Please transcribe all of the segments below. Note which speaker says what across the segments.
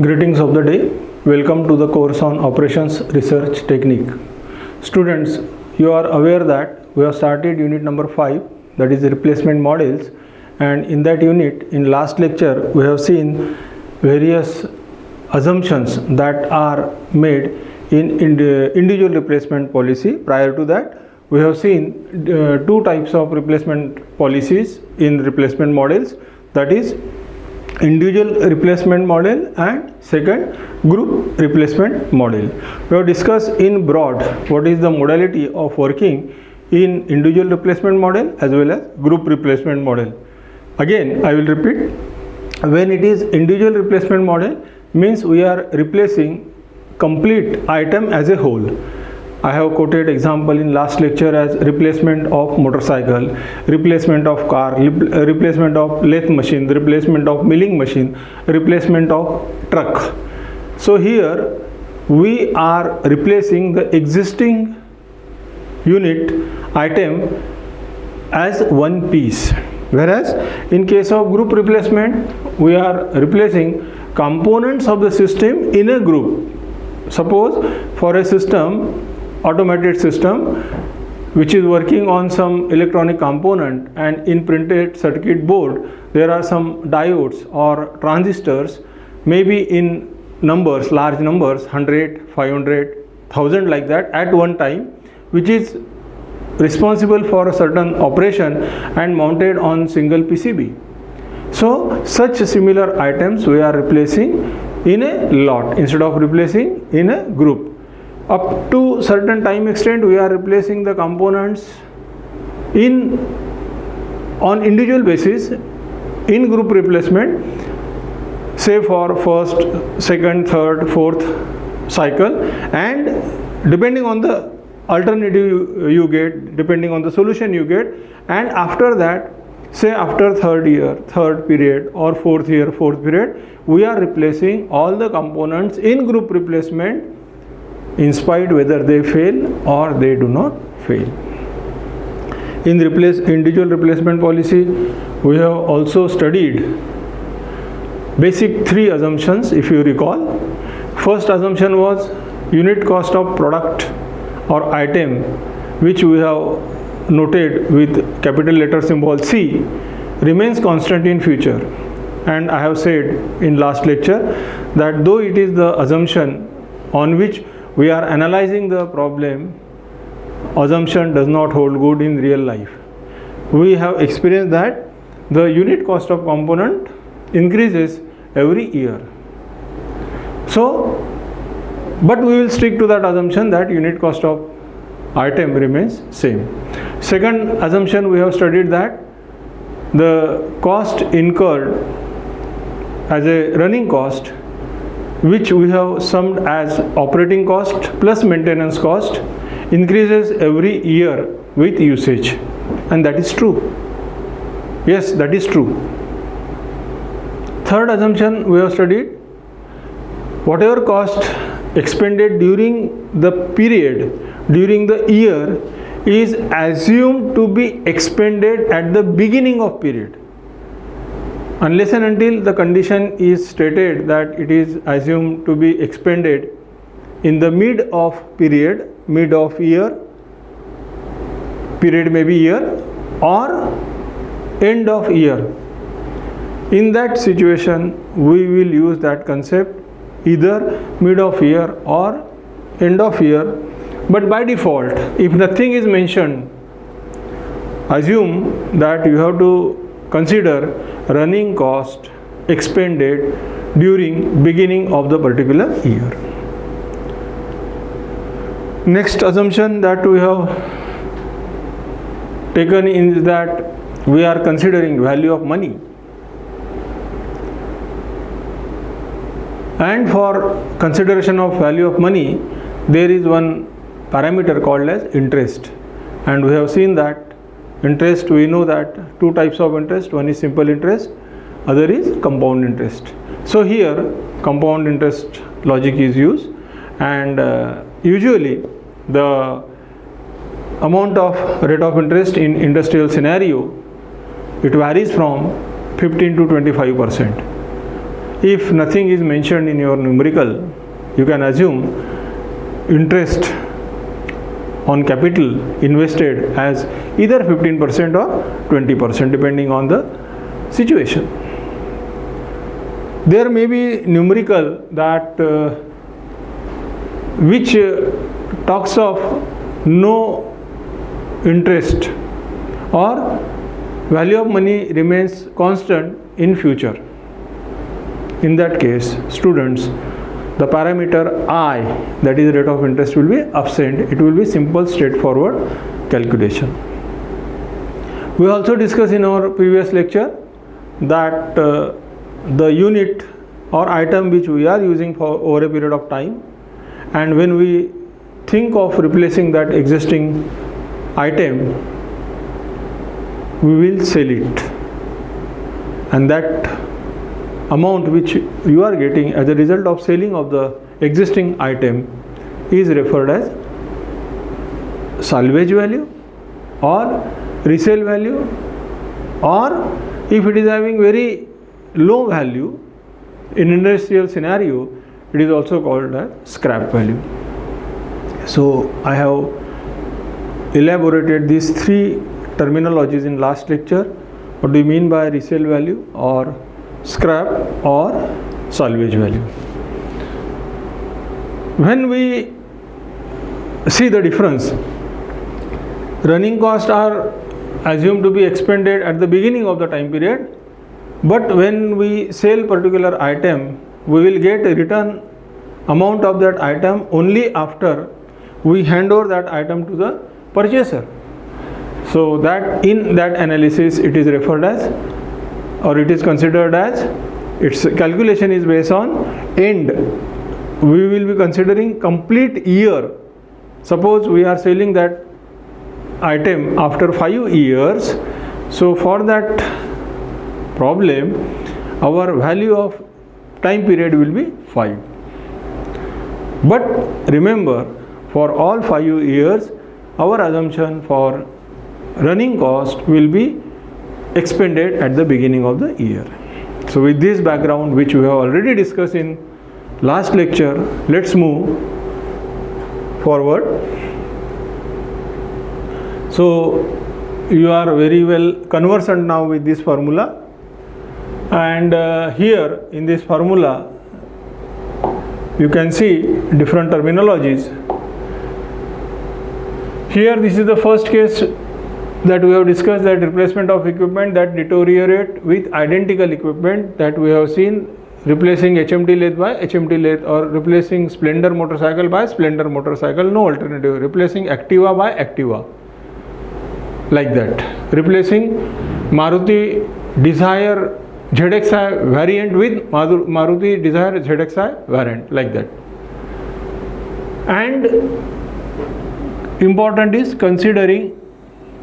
Speaker 1: Greetings of the day. Welcome to the course on Operations Research Technique. Students, you are aware that we have started unit number 5, that is replacement models, and in that unit, in last lecture, we have seen various assumptions that are made in individual replacement policy. Prior to that, we have seen two types of replacement policies in replacement models, that is individual replacement model and second group replacement model. We have discussed in broad what is the modality of working in individual replacement model as well as group replacement model. Again, I will repeat, when it is individual replacement model means we are replacing complete item as a whole. I have quoted example in last lecture as replacement of motorcycle, replacement of car, replacement of lathe machine, replacement of milling machine, replacement of truck. So here we are replacing the existing unit item as one piece, whereas in case of group replacement we are replacing components of the system in a group. Suppose for a system, automated system which is working on some electronic component, and in printed circuit board there are some diodes or transistors, maybe in numbers, large numbers, 100, 500, 1000 like that at one time, which is responsible for a certain operation and mounted on single PCB. So such similar items we are replacing in a lot instead of replacing in a group. Up to certain time extent we are replacing the components on individual basis in group replacement, say for first, second, third, fourth cycle, and depending on the alternative you get, depending on the solution you get, and after that, say after third year, third period, or fourth year, fourth period, we are replacing all the components in group replacement in spite whether they fail or they do not fail. In individual replacement policy, we have also studied basic three assumptions, if you recall. First assumption was unit cost of product or item, which we have noted with capital letter symbol C, remains constant in future. And I have said in last lecture that though it is the assumption on which we are analyzing the problem, assumption does not hold good in real life. We have experienced that the unit cost of component increases every year. So, but we will stick to that assumption that unit cost of item remains same. Second assumption, we have studied that the cost incurred as a running cost, which we have summed as operating cost plus maintenance cost, increases every year with usage, and that is true. Yes, that is true. Third assumption we have studied, whatever cost expended during the period, during the year, is assumed to be expended at the beginning of period, unless and until the condition is stated that it is assumed to be expended in the mid of period, mid of year, period may be year, or end of year. In that situation, we will use that concept either mid of year or end of year. But by default, if nothing is mentioned, assume that you have to consider running cost expended during beginning of the particular year. Next assumption that we have taken is that we are considering value of money, and for consideration of value of money there is one parameter called as interest, and we have seen that interest, we know that two types of interest, one is simple interest, other is compound interest. So here compound interest logic is used, and usually the amount of rate of interest in industrial scenario, it varies from 15 to 25%. if nothing is mentioned in your numerical, you can assume interest on capital invested as either 15% or 20% depending on the situation. There may be numerical that which talks of no interest or value of money remains constant in future. In that case, students, the parameter I, that is rate of interest, will be absent. It will be simple straightforward calculation. We also discussed in our previous lecture that the unit or item which we are using for over a period of time, and when we think of replacing that existing item, we will sell it, and that amount which you are getting as a result of selling of the existing item is referred as salvage value or resale value, or if it is having very low value in industrial scenario, it is also called as scrap value. So I have elaborated these three terminologies in last lecture. What do you mean by resale value or scrap or salvage value? When we see the difference, running costs are assumed to be expended at the beginning of the time period, but when we sell particular item, we will get a return amount of that item only after we hand over that item to the purchaser. So that in that analysis it is referred as, or it is considered as, its calculation is based on end. We will be considering complete year. Suppose we are selling that item after 5 years, so for that problem our value of time period will be 5. But remember, for all 5 years our assumption for running cost will be expended at the beginning of the year. So with this background, which we have already discussed in last lecture, let's move forward. So you are very well conversant now with this formula, and here in this formula you can see different terminologies. Here this is the first case that we have discussed, that replacement of equipment that deteriorate with identical equipment, that we have seen replacing HMT lathe by HMT lathe, or replacing Splendor motorcycle by Splendor motorcycle, no alternative, replacing Activa by Activa, like that, replacing Maruti Dzire ZXi variant with Maruti Dzire ZXi variant, like that. And important is considering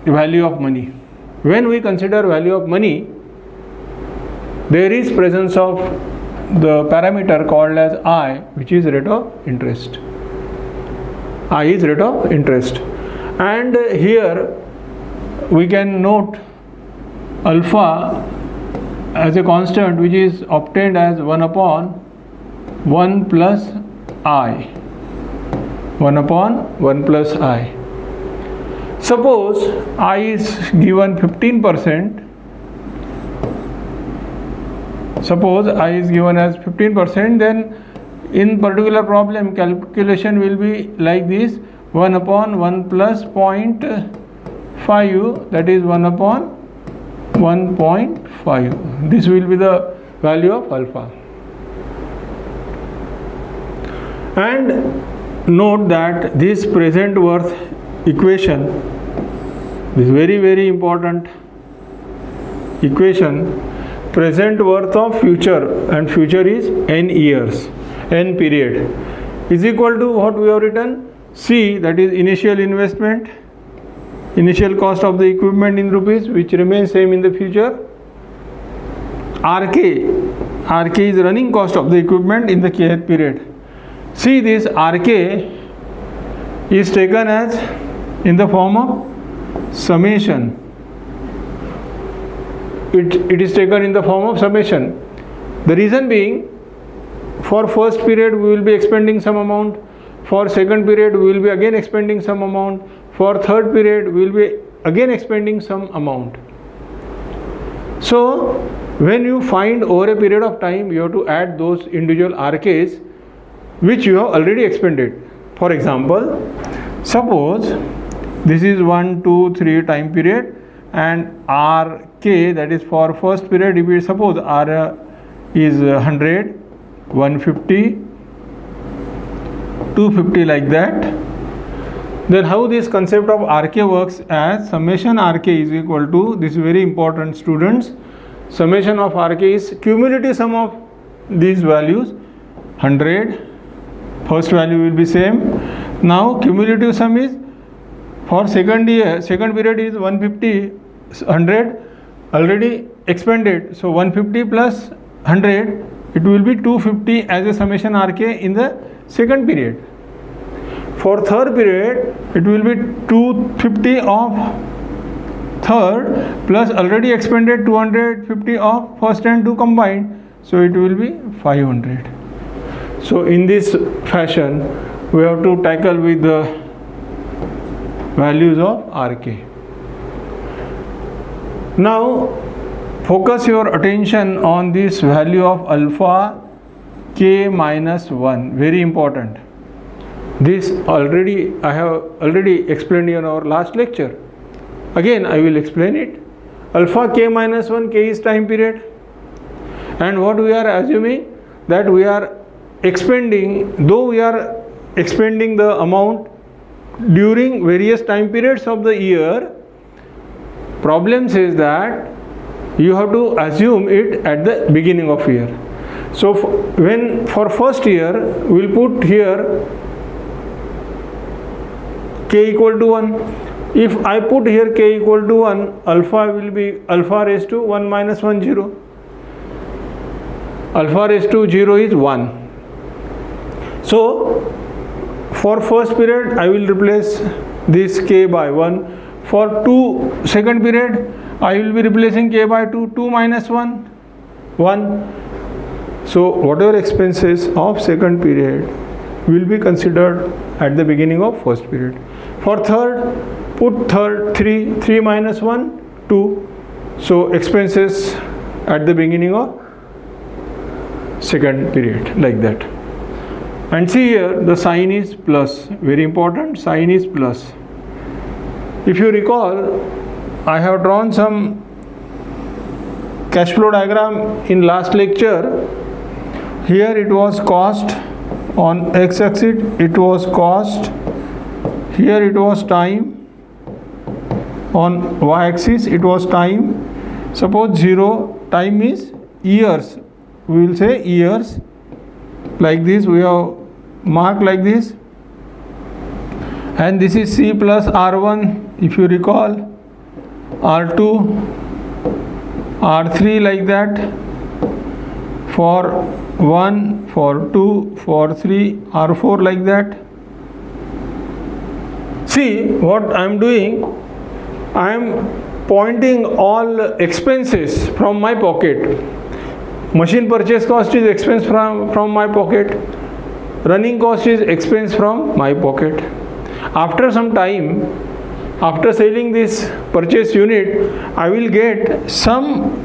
Speaker 1: value of money. When we consider value of money, there is presence of the parameter called as I, which is rate of interest. I is rate of interest, and here we can note alpha as a constant, which is obtained as 1 upon 1 plus I. 1 upon 1 plus I. Suppose I is given 15%. Suppose I is given as 15%, then in particular problem calculation will be like this: 1 upon 1 plus 0.5, that is 1 upon 1.5. This will be the value of alpha. And note that this present worth equation, this very important equation, present worth of future, and future is n years, n period, is equal to what we have written, C, that is initial investment, initial cost of the equipment in rupees, which remains same in the future, RK is running cost of the equipment in the kth period. See, this RK is taken as in the form of summation. It is taken in the form of summation. The reason being, for first period we will be expending some amount, for second period we will be again expending some amount, for third period we will be again expending some amount. So when you find over a period of time, you have to add those individual RKs which you have already expended. For example, suppose this is 1, 2, 3 time period, and RK, that is for first period, if we suppose R is 100, 150, 250 like that, then how this concept of RK works as summation RK is equal to, this is very important students, summation of RK is cumulative sum of these values. 100, first value will be same. Now cumulative sum is for second period is 150, 100 already expended, so 150 plus 100, it will be 250 as a summation RK in the second period. For third period, it will be 250 of third plus already expended 250 of first and two combined, so it will be 500. So in this fashion, we have to tackle with the values of RK. Now focus your attention on this value of alpha k minus 1, very important. This I have already explained in our last lecture. Again I will explain it. Alpha k minus 1, k is time period, and what we are assuming, that we are expending, though we are expending the amount during various time periods of the year, problem says that you have to assume it at the beginning of year. So when for first year we will put here k equal to 1. If I put here k equal to 1, alpha will be alpha raised to 1 minus 1, 0. Alpha raised to 0 is 1. So for first period I will replace this k by 1. For second period I will be replacing k by 2, 2 minus 1, 1. So whatever expenses of second period will be considered at the beginning of first period. For third, put third 3, 3 minus 1, 2. So expenses at the beginning of second period, like that. And see here, the sign is plus, very important, sign is plus. If you recall, I have drawn some cash flow diagram in last lecture. Here it was cost, on x-axis it was cost, here it was time, on y-axis it was time. Suppose 0, time is years, we will say years, like this we have marked like this, and this is C plus R1, if you recall, R2, R3, like that, for 1, for 2, for 3, R4, like that. See what I am doing, I am pointing all expenses from my pocket. Machine purchase cost is expense from my pocket, running cost is expense from my pocket. After some time, after selling this purchase unit, I will get some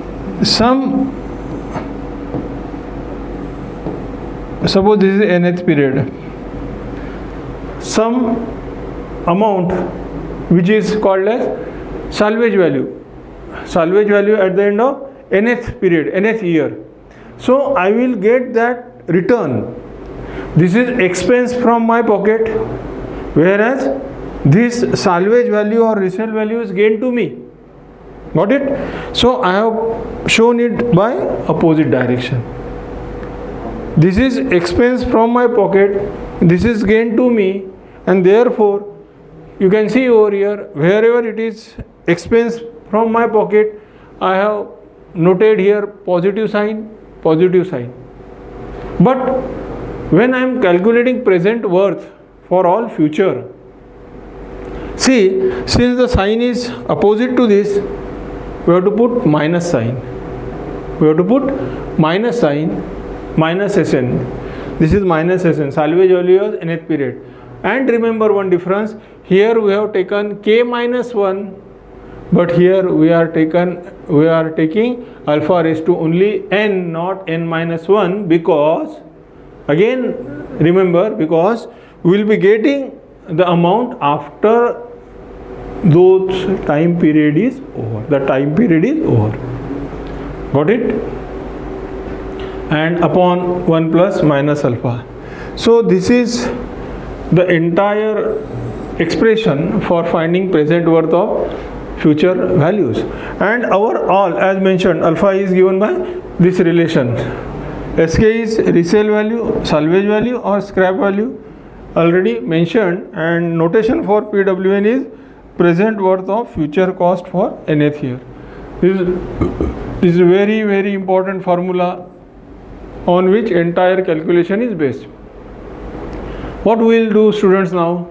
Speaker 1: suppose this is nth period, some amount which is called as salvage value at the end of nth period, nth year. So I will get that return. This is expense from my pocket, whereas this salvage value or resale value is gain to me. Got it? So I have shown it by opposite direction. This is expense from my pocket, this is gain to me, and therefore you can see over here, wherever it is expense from my pocket, I have noted here positive sign. But when I am calculating present worth for all future, see, since the sign is opposite to this, we have to put minus sign. we have to put minus sign, minus Sn. This is minus Sn, salvage value nth period. And remember one difference, here we have taken k minus 1, but here we are taking alpha raised to only n, not n minus 1, because again remember, because we will be getting the amount after those time period is over. The time period is over. Got it? And upon 1 plus minus alpha. So this is the entire expression for finding present worth of future values. And our all, as mentioned, alpha is given by this relation. Sk is resale value, salvage value or scrap value, already mentioned, and notation for PWN is present worth of future cost for nth year. This is very, very important formula on which entire calculation is based. What we will do, students, now?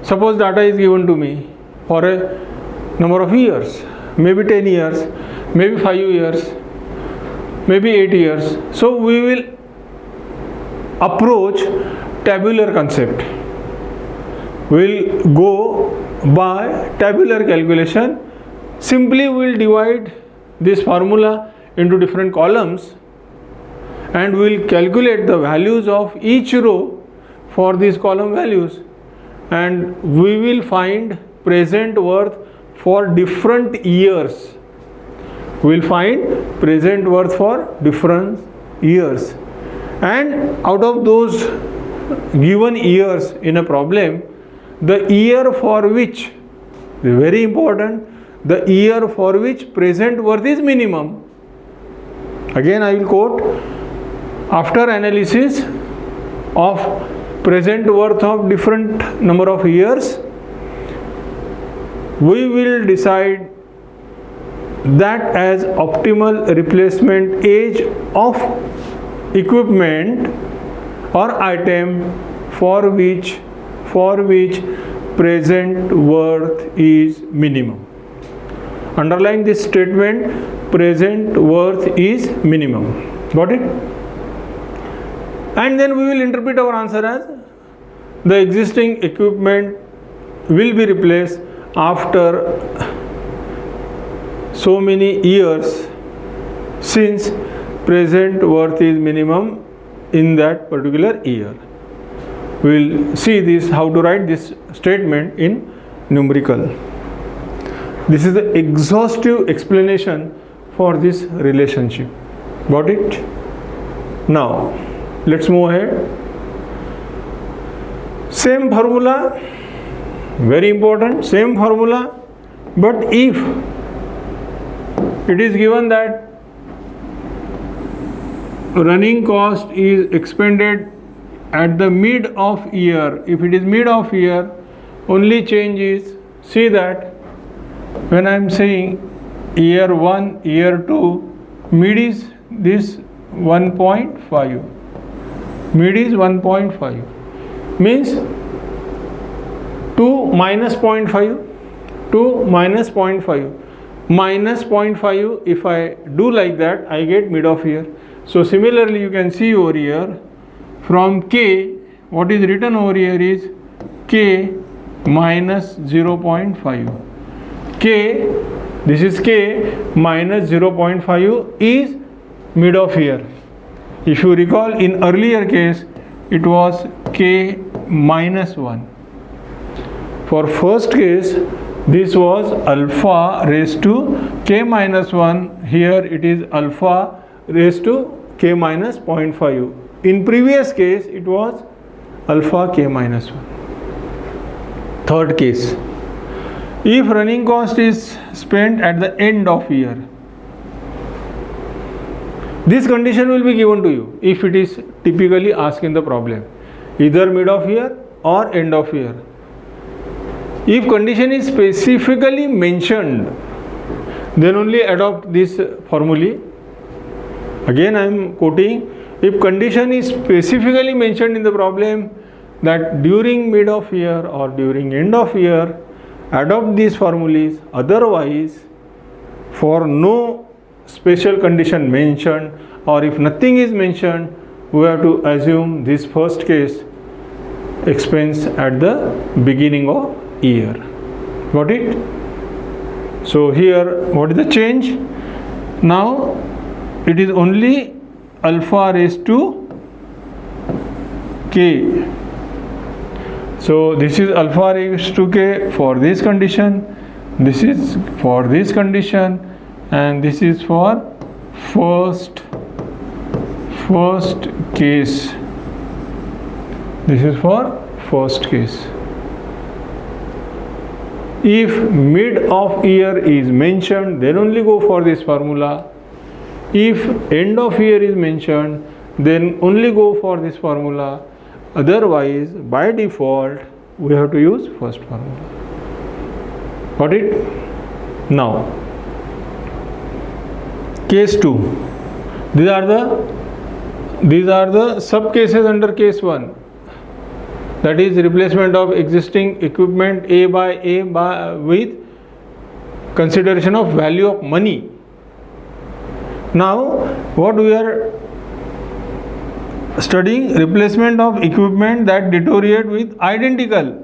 Speaker 1: Suppose data is given to me for a number of years, maybe 10 years, maybe 5 years, maybe 8 years. So we will approach tabular concept. We will go by tabular calculation. Simply we will divide this formula into different columns and we will calculate the values of each row for these column values, and we will find present worth for different years. We will find present worth for different years, and out of those given years in a problem, the year for which, very important, the year for which present worth is minimum. Again I will quote, after analysis of present worth of different number of years, we will decide that as optimal replacement age of equipment or item for which present worth is minimum. Underline this statement, present worth is minimum. Got it? And then we will interpret our answer as the existing equipment will be replaced after so many years, since present worth is minimum in that particular year. We will see this, how to write this statement in numerical. This is the exhaustive explanation for this relationship. Got it? Now let's move ahead. Same formula, very important, same formula, but if it is given that running cost is expended at the mid of year, if it is mid of year, only change is, see that when I am saying year 1, year 2, mid is this 1.5, mid is 1.5, means 2 minus 0.5, 2 minus 0.5, minus 0.5, if I do like that, I get mid of year. So similarly you can see over here, from K, what is written over here is K minus 0.5. K, this is K minus 0.5 is mid of year. If you recall, in earlier case it was K minus 1. For first case this was alpha raised to K minus 1, here it is alpha raised to K minus 0.5. In previous case it was alpha K minus 1. Third case, if running cost is spent at the end of year, this condition will be given to you if it is typically asked in the problem, either mid of year or end of year. If condition is specifically mentioned, then only adopt this formulae. Again I am quoting, if condition is specifically mentioned in the problem that during mid of year or during end of year, adopt these formulas. Otherwise, for no special condition mentioned, or if nothing is mentioned, we have to assume this first case, expense at the beginning of year. Got it? So here what is the change? Now it is only alpha raised to k. So this is alpha raised to k for this condition, this is for this condition, and this is for first case. This is for first case. If mid of year is mentioned, then only go for this formula. If end of year is mentioned, then only go for this formula. Otherwise, by default, we have to use first formula. Got it? Now, case 2. These are the sub cases under case 1. That is replacement of existing equipment A by with consideration of value of money. Now, what we are studying, replacement of equipment that deteriorate with identical,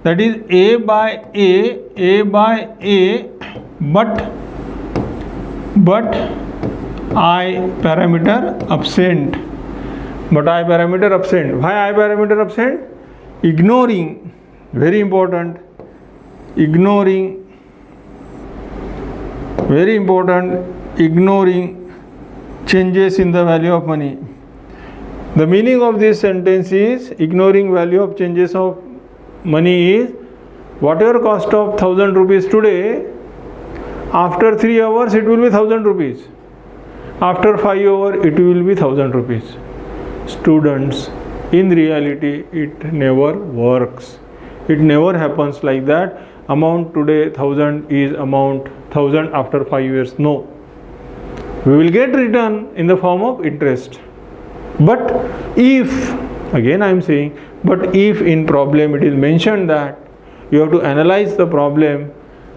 Speaker 1: that is A by A, but I parameter absent. But I parameter absent. Why I parameter absent? Ignoring, very important, ignoring changes in the value of money. The meaning of this sentence is, ignoring value of changes of money is, whatever cost of 1000 rupees today, after 3 hours it will be 1000 rupees. After 5 hours it will be 1000 rupees. Students, in reality it never works. It never happens like that. Amount today 1000 is amount 1000 after 5 years. No. We will get return in the form of interest. But if, again I am saying, but if in problem it is mentioned that you have to analyze the problem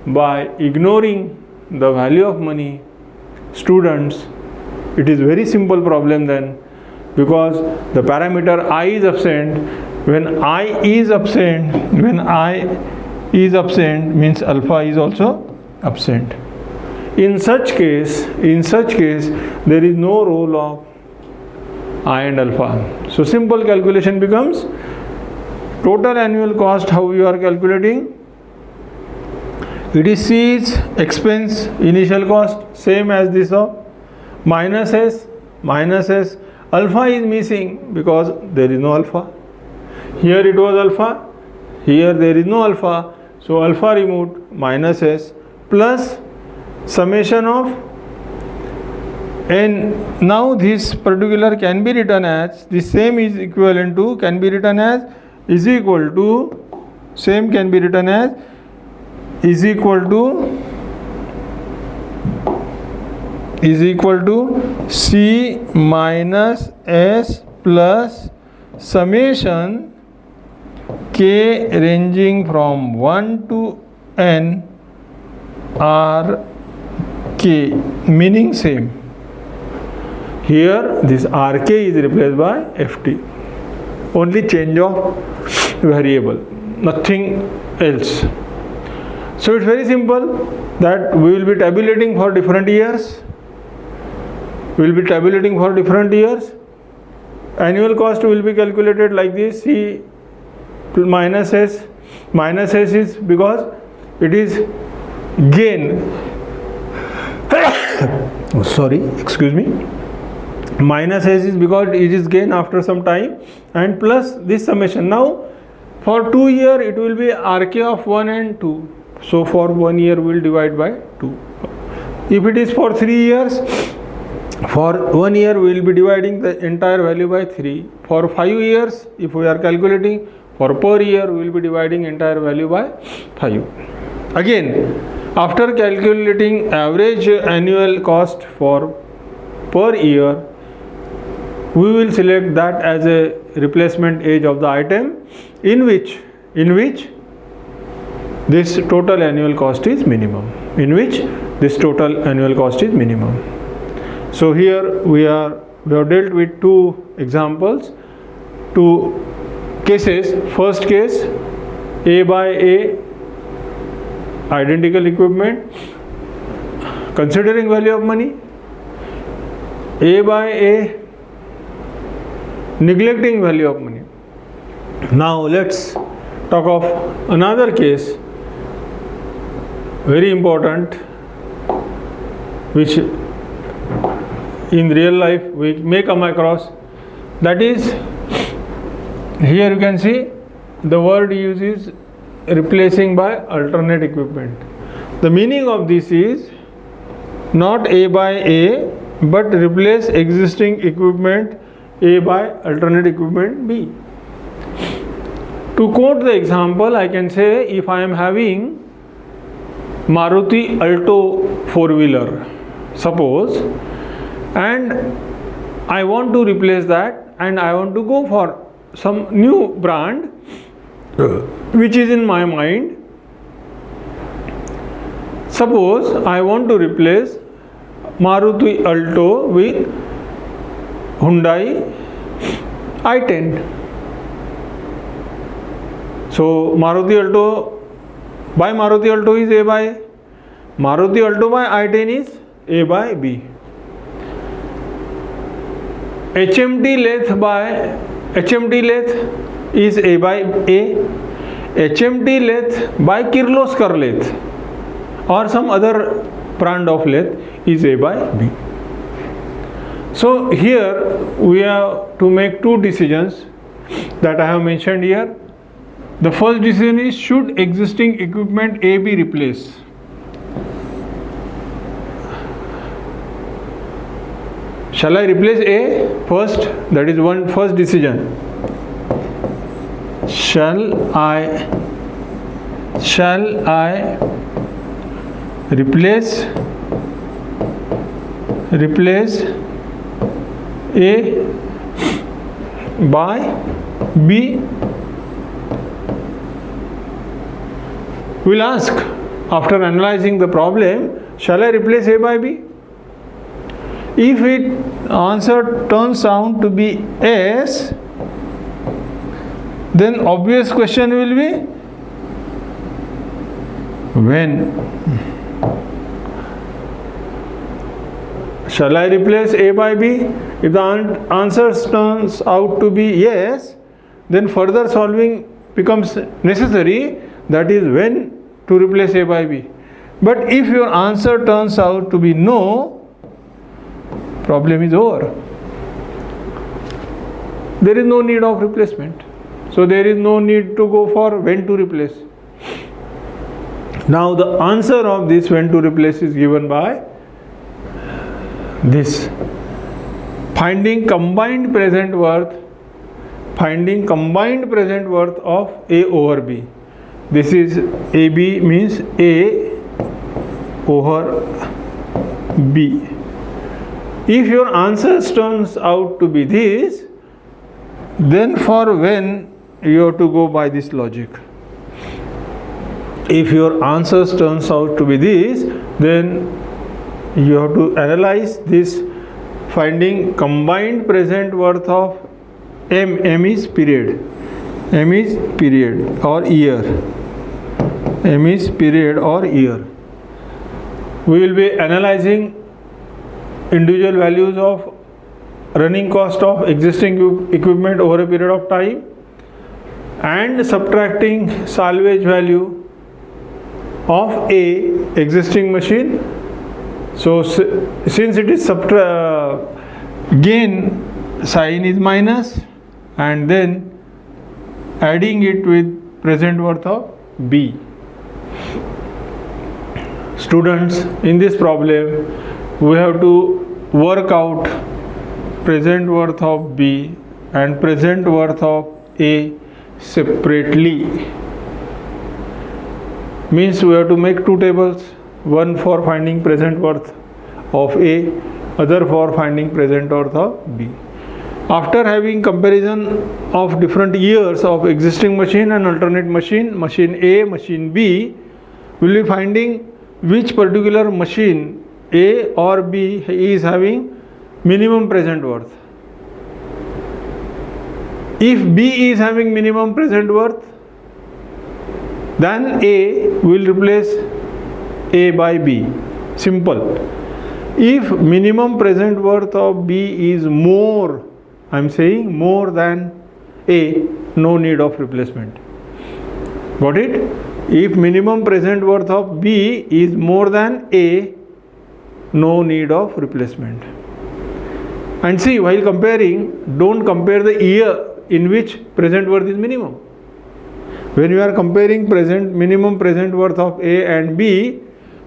Speaker 1: by ignoring the value of money, students, it is very simple problem then, because the parameter I is absent. When I is absent means alpha is also absent. In such case there is no role of I and alpha. So simple calculation becomes total annual cost. How you are calculating? It is C's expense initial cost, same as this of minus S. Alpha is missing because there is no alpha. Here it was alpha, here there is no alpha, so alpha removed, minus S plus summation of n. Now this particular can be written as, the same is equivalent to, can be written as is equal to, same can be written as is equal to C minus S plus summation k ranging from 1 to n r k, meaning same. Here this rk is replaced by ft, only change of variable, nothing else. So it's very simple that we will be tabulating for different years. Annual cost will be calculated like this: C minus S. Minus S is because it is gain. Minus S is because it is gain after some time, and plus this summation. Now for 2 years it will be RK of 1 and 2. So for 1 year we will divide by 2. If it is for 3 years, for 1 year we will be dividing the entire value by 3. For 5 years, if we are calculating, for per year we will be dividing entire value by 5. Again, after calculating average annual cost for per year, we will select that as a replacement age of the item in which this total annual cost is minimum. So here we have dealt with two examples, two cases. First case, A by A, identical equipment, considering value of money. A by A, neglecting value of money. Now let's talk of another case, very important, which in real life we may come across. That is, here you can see the word used is replacing by alternate equipment. The meaning of this is not A by A, but replace existing equipment A by alternate equipment B. To quote the example, I can say if I am having Maruti Alto 4-wheeler, suppose, and I want to replace that and I want to go for some new brand which is in my mind. Suppose I want to replace Maruti Alto with Hyundai i10. So Maruti Alto by Maruti Alto is A by, Maruti Alto by i10 is A by B. HMT lathe by HMT lathe is A by A. HMT lathe by Kirloskar lathe or some other brand of lathe is A by B. So here we have to make two decisions that I have mentioned here. The first decision is, should existing equipment A be replaced? Shall I replace A first? That is one first decision. Shall I replace A by B? We'll ask, after analyzing the problem, shall I replace A by B? If it answer turns out to be yes, then obvious question will be when. Shall I replace A by B? If the answer turns out to be yes, then further solving becomes necessary, that is when to replace A by B. But if your answer turns out to be no, problem is over. There is no need of replacement. So there is no need to go for when to replace. Now the answer of this when to replace is given by this. Finding combined present worth of A over B. This is AB means A over B. If your answer turns out to be this, then for when you have to go by this logic. If your answer turns out to be this, then you have to analyze this, finding combined present worth of M. M is period. M is period or year. M is period or year. We will be analyzing individual values of running cost of existing equipment over a period of time and subtracting salvage value of a existing machine. So since it is gain sign is minus and then adding it with present worth of B. Students, in this problem we have to work out present worth of B and present worth of A separately. Means we have to make two tables, one for finding present worth of A, other for finding present worth of B. After having comparison of different years of existing machine and alternate machine, machine A, machine B, we will be finding which particular machine A or B is having minimum present worth. If B is having minimum present worth, then A will replace A by B. Simple. If minimum present worth of B is more, I am saying more than A, no need of replacement. Got it? If minimum present worth of B is more than A, no need of replacement. And see, while comparing, don't compare the year in which present worth is minimum. When you are comparing minimum present worth of A and B,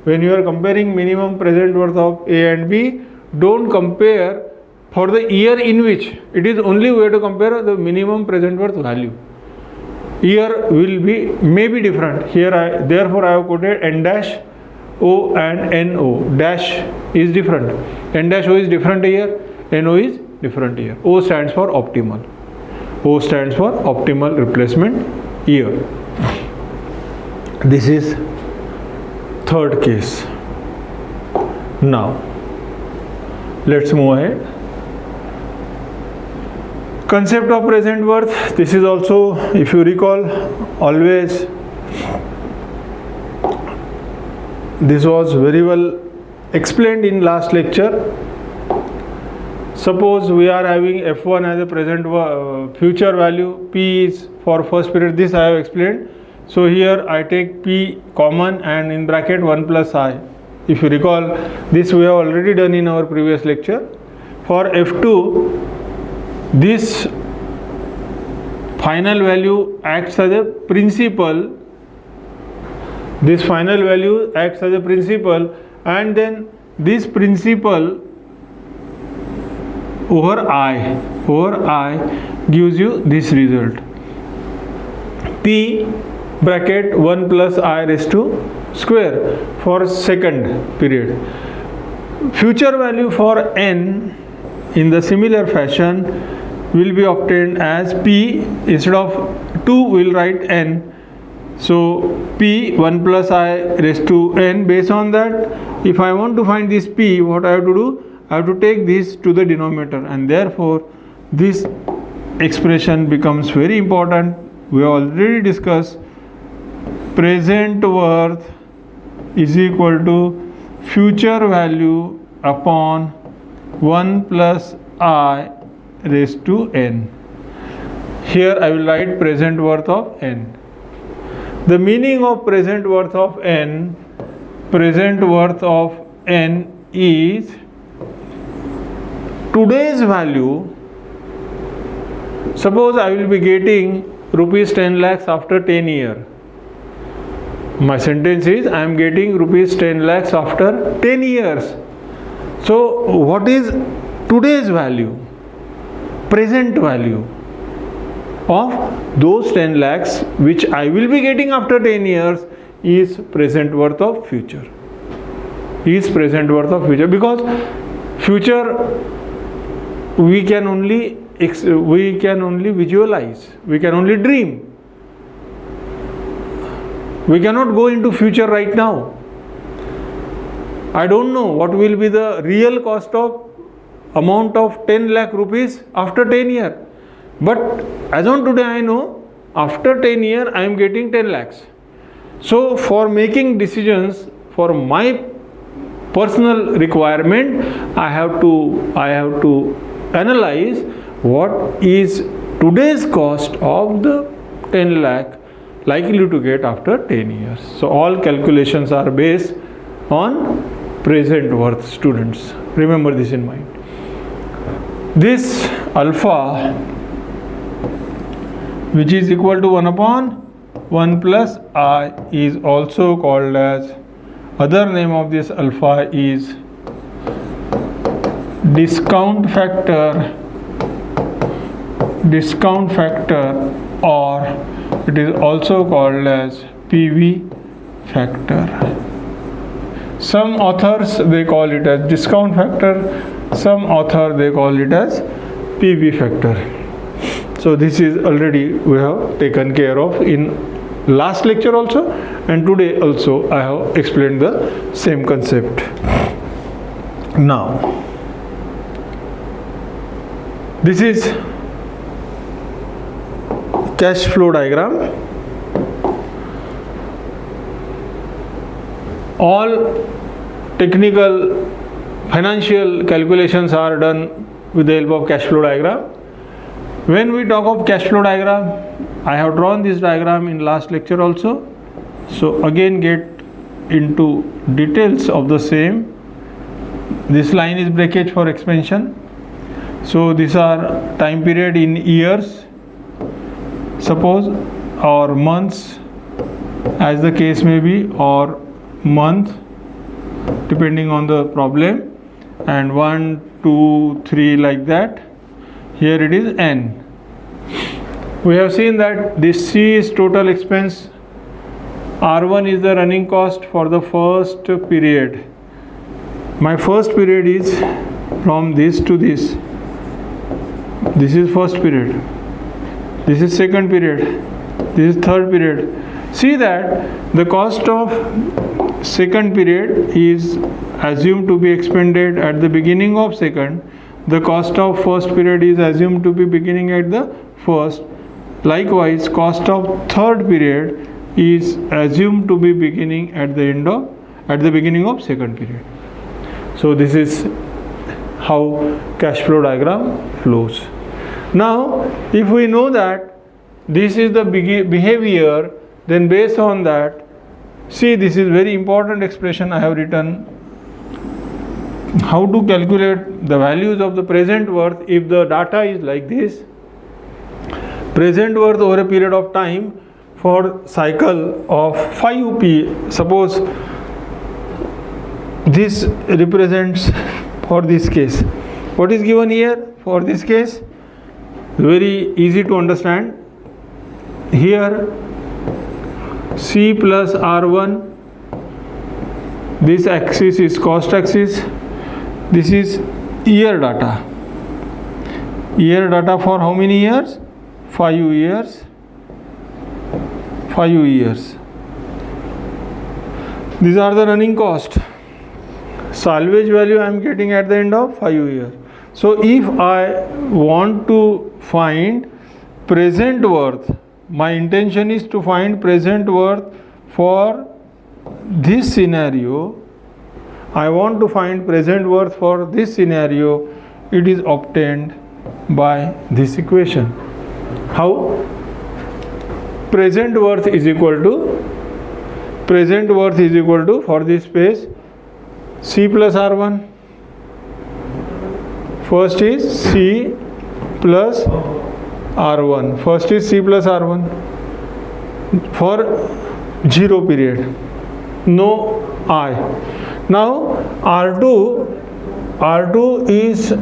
Speaker 1: when you are comparing minimum present worth of A and B, don't compare for the year in which. It is only way to compare the minimum present worth value. Year will be may be different. Here therefore I have quoted N dash O and NO. Dash is different. N dash O is different year. NO is different year. O stands for optimal. O stands for optimal replacement year. This is third case. Now let's move ahead. Concept of present worth. This is also, if you recall, always this was very well explained in last lecture. Suppose we are having F1 as a present future value, P is for first period. This I have explained. So here I take P common and in bracket 1 plus I. If you recall, this we have already done in our previous lecture. For F2, this final value acts as a principal. This final value acts as a principal, and then this principal over I gives you this result. P bracket 1 plus I raised to square for second period. Future value for N in the similar fashion will be obtained as P. Instead of 2 we'll write N. So P 1 plus I raised to N. Based on that, if I want to find this P, what I have to do? I have to take this to the denominator, and therefore this expression becomes very important. We have already discussed present worth is equal to future value upon 1 plus I raised to N. Here I will write present worth of N. The meaning of present worth of N is today's value. Suppose I will be getting rupees 10 lakhs after 10 years. My sentence is I am getting rupees 10 lakhs after 10 years. So what is today's value? Present value of those 10 lakhs which I will be getting after 10 years is present worth of future. Because future we can only visualize, we can only dream. We cannot go into future right now. I don't know what will be the real cost of amount of 10 lakh rupees after 10 years. But as on today I know after 10 years I am getting 10 lakhs. So for making decisions for my personal requirement, I have to analyze what is today's cost of the 10 lakh likely to get after 10 years. So all calculations are based on present worth, students. Remember this in mind. This alpha, which is equal to 1 upon 1 plus I, is also called as, other name of this alpha is discount factor, or it is also called as PV factor. Some authors they call it as discount factor, some author they call it as PV factor. So this is already we have taken care of in last lecture also, and today also I have explained the same concept. Now This is cash flow diagram. All technical financial calculations are done with the help of cash flow diagram. When we talk of cash flow diagram, I have drawn this diagram in last lecture also. So again get into details of the same. This line is breakage for expansion. So these are time period in years, suppose, or months as the case may be, or month depending on the problem, and 1, 2, 3 like that. Here it is N. We have seen that this C is total expense, R1 is the running cost for the first period. My first period is from this to this. This is first period, this is second period, this is third period. See that the cost of second period is assumed to be expended at the beginning of second. The cost of first period is assumed to be beginning at the first. Likewise, cost of third period is assumed to be beginning at the beginning of second period. So this is how cash flow diagram flows. Now, if we know that this is the behavior, then based on that, see, this is very important expression I have written. How to calculate the values of the present worth if the data is like this. Present worth over a period of time for cycle of 5p. Suppose this represents for this case. What is given here for this case? Very easy to understand. Here C plus R1, this axis is cost axis, this is year data. Year data for how many years? 5 years. 5 years. These are the running cost. Salvage value I am getting at the end of 5 years. So if I want to find present worth, my intention is to find present worth for this scenario. I want to find present worth for this scenario. It is obtained by this equation. How? Present worth is equal to for this space C plus R1. First is C plus R1. First is C plus R1 for 0 period. No I. Now R2 is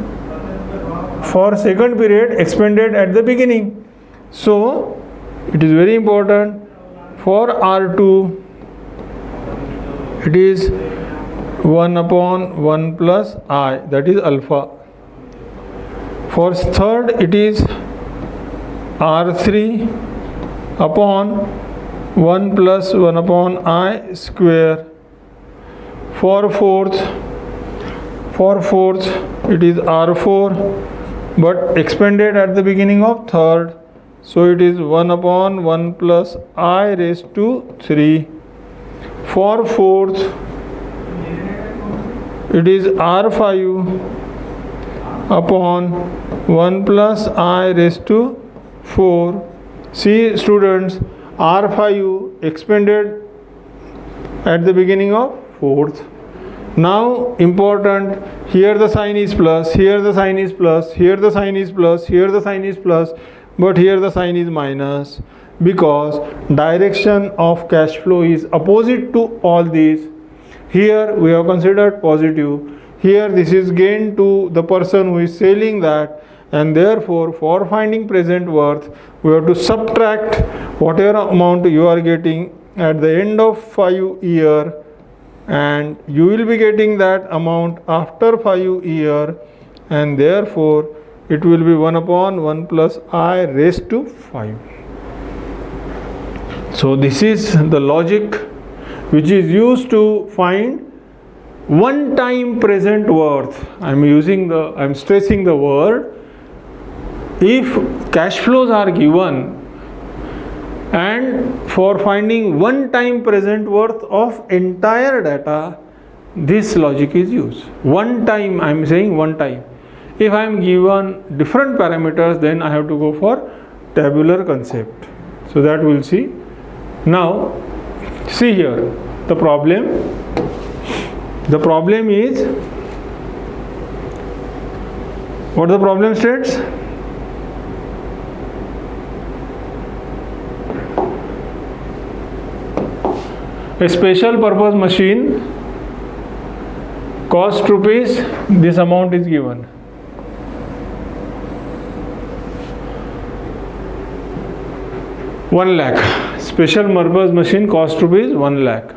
Speaker 1: for second period expended at the beginning. So it is very important for R2 it is 1 upon 1 plus I, that is alpha. For third it is R3 upon 1 plus 1 upon I square. For fourth it is R4 but expended at the beginning of third, so it is 1 upon 1 plus I raised to 3. For fourth it is R5 upon 1 plus I raised to 4. See students, R5 expended at the beginning of fourth. Now important, here the sign is plus, here the sign is plus, here the sign is plus, here the sign is plus, but here the sign is minus, because direction of cash flow is opposite to all these. Here we have considered positive, here this is gain to the person who is selling that, and therefore for finding present worth we have to subtract whatever amount you are getting at the end of 5 years, and you will be getting that amount after 5 years, and therefore it will be 1 upon 1 plus I raised to 5. So this is the logic which is used to find one time present worth. I am stressing the word if cash flows are given and for finding one time present worth of entire data, this logic is used. One time, I am saying one time. If I am given different parameters, then I have to go for tabular concept. So that we will see. Now see here the problem. The problem is, what the problem states? A special purpose machine cost rupees, this amount is given. One lakh. Special purpose machine cost rupees 1 lakh.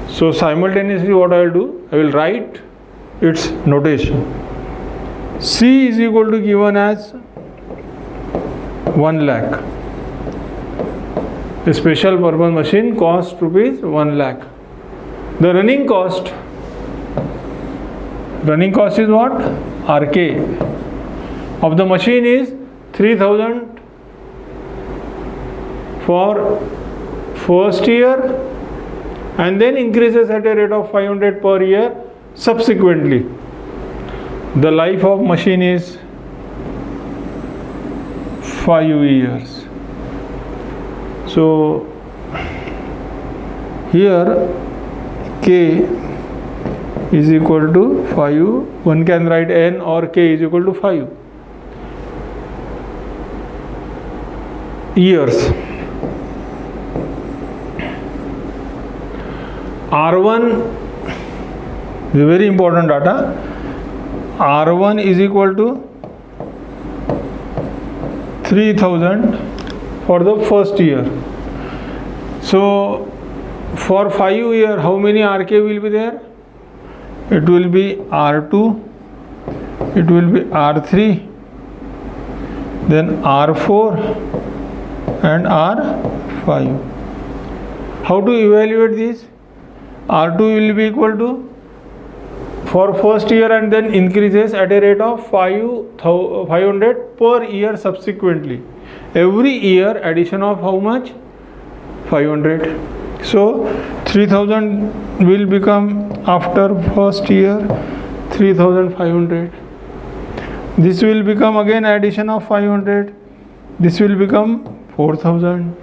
Speaker 1: So simultaneously what I will do? I will write its notation. C is equal to given as 1 lakh. A special purpose machine cost rupees 1 lakh. The running cost is what? RK of the machine is 3000 for first year and then increases at a rate of 500 per year subsequently. The life of machine is 5 years. So here K is equal to 5. One can write N or K is equal to 5 years. R1 is very important data. R1 is equal to 3000 for the first year. So for 5 years, how many RK will be there? It will be R2, it will be R3, then R4 and R5. How to evaluate this? R2 will be equal to for first year and then increases at a rate of 500 per year subsequently. Every year addition of how much? 500. So 3000 will become after first year 3500. This will become again addition of 500. This will become 4000.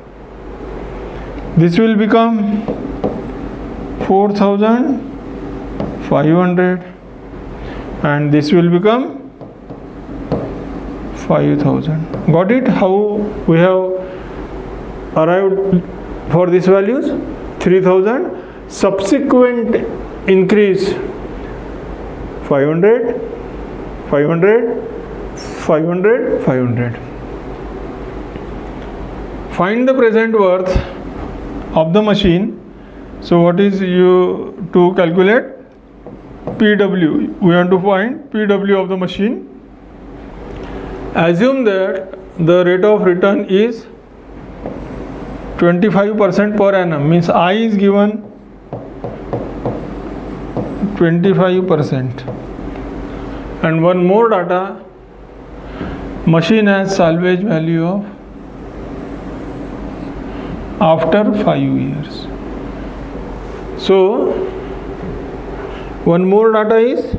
Speaker 1: This will become 4500 and this will become 5000. Got it? How we have arrived for these values? 3000, subsequent increase 500, 500, 500, 500. Find the present worth of the machine. So what is you to calculate? PW. We want to find PW of the machine. Assume that the rate of return is 25% per annum, means I is given 25%. And one more data, machine has salvage value of after 5 years. So one more data is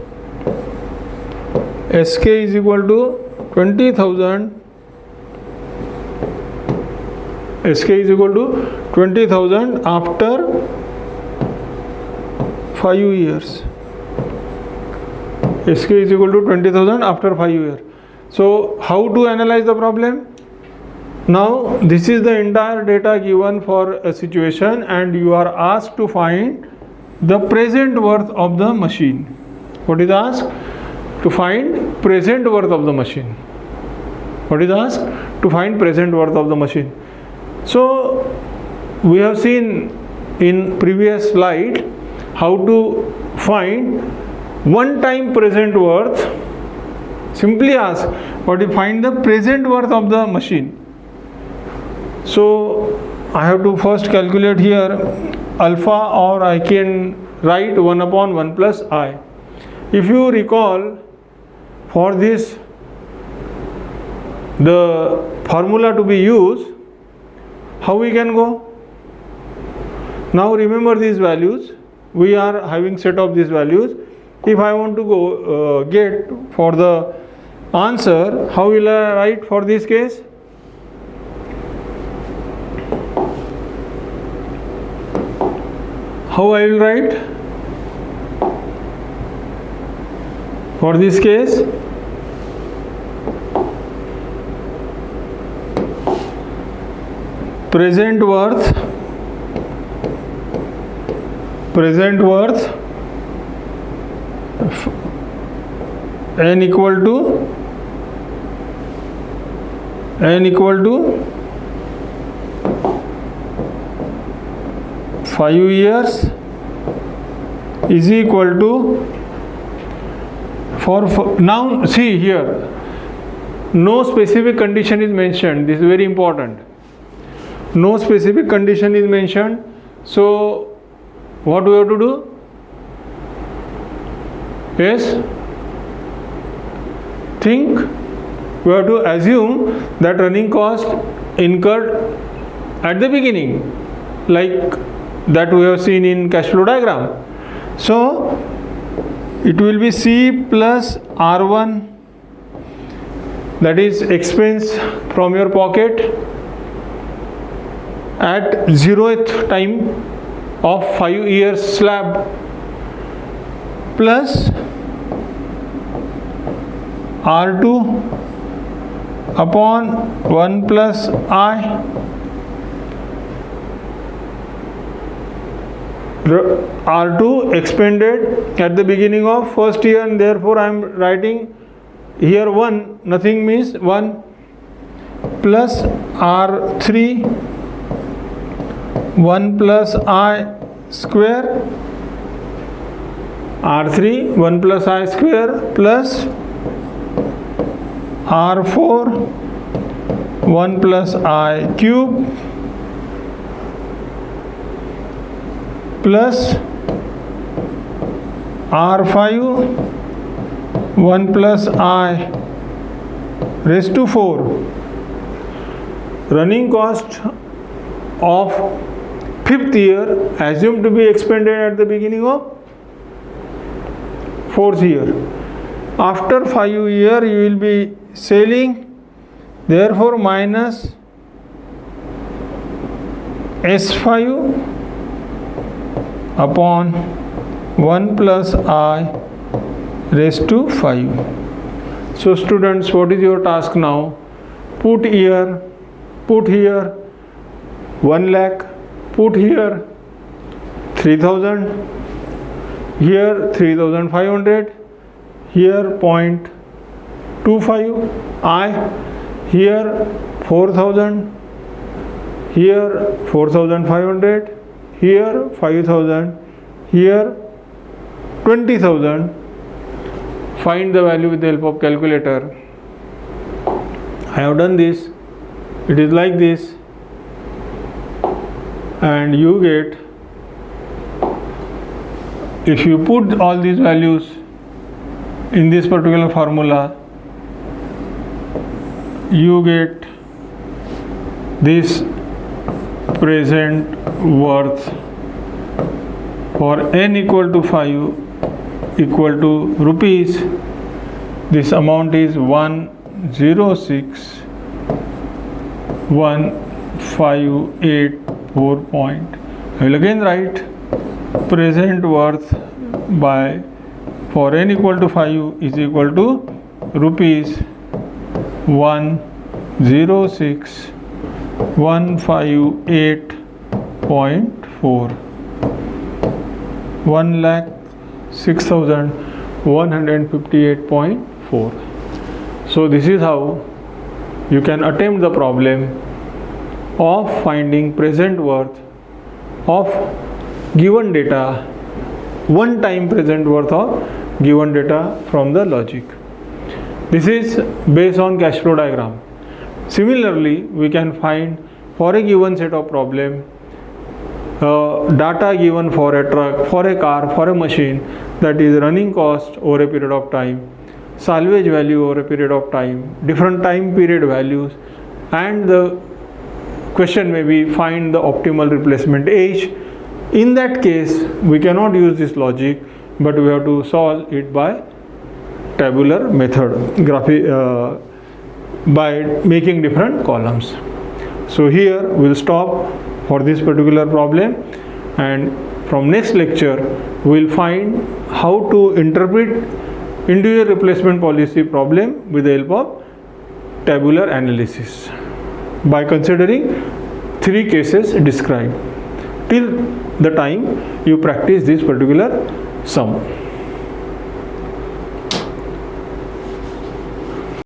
Speaker 1: SK is equal to 20,000. SK is equal to 20,000 after 5 years. SK is equal to 20,000 after 5 years. So how to analyze the problem? Now this is the entire data given for a situation and you are asked to find the present worth of the machine. What is asked? To find present worth of the machine. What is asked? To find present worth of the machine. So we have seen in previous slide how to find one time present worth. Simply ask what is find the present worth of the machine. So I have to first calculate here alpha, or I can write 1 upon 1 plus I. If you recall, for this the formula to be used, how we can go? Now remember these values. We are having set of these values. If I want to go get for the answer, how will I write for this case? How I will write for this case? Present worth n equal to 5 years is equal to for now see here, no specific condition is mentioned. This is very important. No specific condition is mentioned. So what we have to do? Yes, think we have to assume that running cost incurred at the beginning, like that we have seen in cash flow diagram. So it will be C plus R1, that is expense from your pocket at 0th time of 5 years slab, plus R2 upon 1 plus I, R2 expended at the beginning of first year, and therefore I am writing here 1, nothing means 1, plus R3 1 plus I square, R3 1 plus I square, plus R4 1 plus I cube, plus R5 1 plus I raised to 4. Running cost of 5th year assumed to be expended at the beginning of 4th year. After 5 years you will be selling, therefore minus S5 upon 1 plus I raised to 5. So students, what is your task now? Put here 1 lakh, put here 3000, here 3500, here 0.25 I, here 4000, here 4500, here 5000, here 20,000. Find the value with the help of calculator. I have done this. It is like this, and you get, if you put all these values in this particular formula, you get this present worth for n equal to 5 equal to rupees. This amount is 106,158.4 point. I will again write present worth by for n equal to 5 is equal to rupees 106,158.4, 1,06,158.4. So this is how you can attempt the problem of finding present worth of given data, one time present worth of given data from the logic. This is based on cash flow diagram. Similarly, we can find for a given set of problem data given for a truck, for a car, for a machine, that is running cost over a period of time. salvage value over a period of time, different time period values, and the question may be find the optimal replacement age. In that case, we cannot use this logic, but we have to solve it by tabular method, by making different columns. So here we will stop for this particular problem, and from next lecture we will find how to interpret individual replacement policy problem with the help of tabular analysis by considering 3 cases described. Till the time you practice this particular sum.